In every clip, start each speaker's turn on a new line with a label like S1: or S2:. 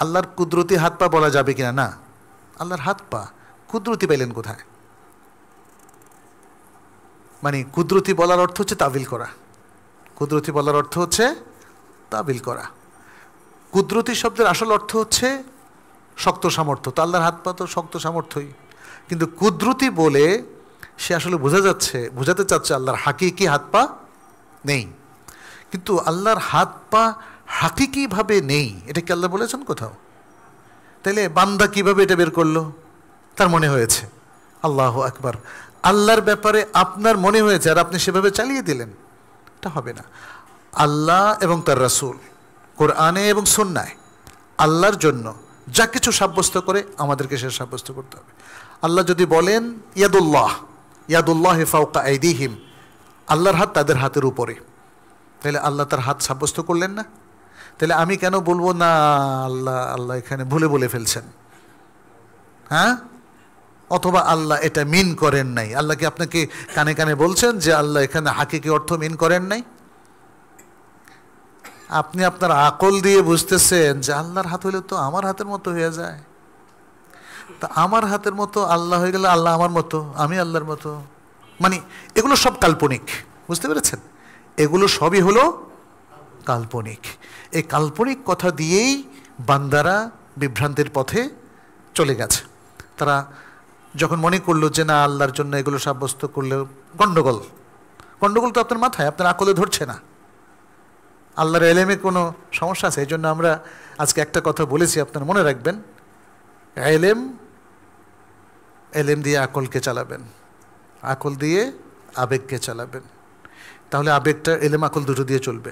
S1: আল্লাহর কুদরতি হাত পা বলা যাবে কিনা? না, আল্লাহর হাত পা কুদরতি পেলেন কোথায়? মানে কুদরতি বলার অর্থ হচ্ছে তাবিল করা। কুদরতি বলার অর্থ হচ্ছে তাবিল করা। কুদরতি শব্দের আসল অর্থ হচ্ছে শক্ত সামর্থ্য। তো আল্লাহর হাত পা তো শক্ত সামর্থ্যই, কিন্তু কুদরতি বলে সে আসলে বোঝাতে চাচ্ছে আল্লাহর হাকিকি হাত পা নেই। কিন্তু আল্লাহর হাত পা হাকিকিভাবে নেই, এটা কি আল্লাহ বলেছেন কোথাও? তাইলে বান্দা কিভাবে এটা বের করলো? তার মনে হয়েছে। আল্লাহু আকবার। আল্লাহর ব্যাপারে আপনার মনে হয়েছে আর আপনি সেভাবে চালিয়ে দিলেন, এটা হবে না। আল্লাহ এবং তার রাসূল কোরআনে এবং সুন্নায় আল্লাহর জন্য যা কিছু সাব্যস্ত করে আমাদেরকে সে সাব্যস্ত করতে হবে। আল্লাহ যদি বলেন ইয়াদুল্লাহ ফাওকা আইদিহিম, আল্লাহর হাত তাদের হাতের উপরে, তাহলে আল্লাহ তার হাত সাব্যস্ত করলেন না? তাহলে আমি কেন বলবো না আল্লাহ এখানে ভুলে বলে ফেলছেন? হ্যাঁ, অথবা আল্লাহ এটা মিন করেন নাই। আল্লাহ কি আপনাকে কানে কানে বলছেন যে আল্লাহ এখানে হাকিকি অর্থ মিন করেন নাই? আপনি আপনার আকল দিয়ে বুঝতেছেন যে আল্লাহর হাত হইলে তো আমার হাতের মতো হয়ে যায়। তা আমার হাতের মতো আল্লাহ হয়ে গেলে আল্লাহ আমার মতো, আমি আল্লাহর মতো। মানে এগুলো সব কাল্পনিক, বুঝতে পেরেছেন? এগুলো সবই হলো কাল্পনিক। এই কাল্পনিক কথা দিয়েই বান্দারা বিভ্রান্তির পথে চলে গেছে। তারা যখন মনে করলো যে না আল্লাহর জন্য এগুলো সাব্যস্ত করলে গন্ডগোল তো আপনার মাথায়, আপনার আকলে ধরছে না। আল্লাহর এলেমে কোনো সমস্যা আছে? এই জন্য আমরা আজকে একটা কথা বলেছি, আপনার মনে রাখবেন, এলেম দিয়ে আকলকে চালাবেন, আকল দিয়ে আবেগকে চালাবেন। তাহলে আবেগটা এলেম আকল দুটো দিয়ে চলবে,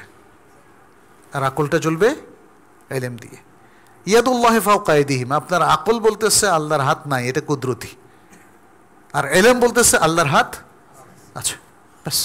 S1: আর আকলটা চলবে এলেম দিয়ে। ইয়াদুল্লাহি ফাওকা আইদিহিম, আপনার আকল বলতেছে আল্লাহর হাত নাই, এটা কুদরতি, আর এলেম বলতেছে আল্লাহর হাত আছে। ব্যাস।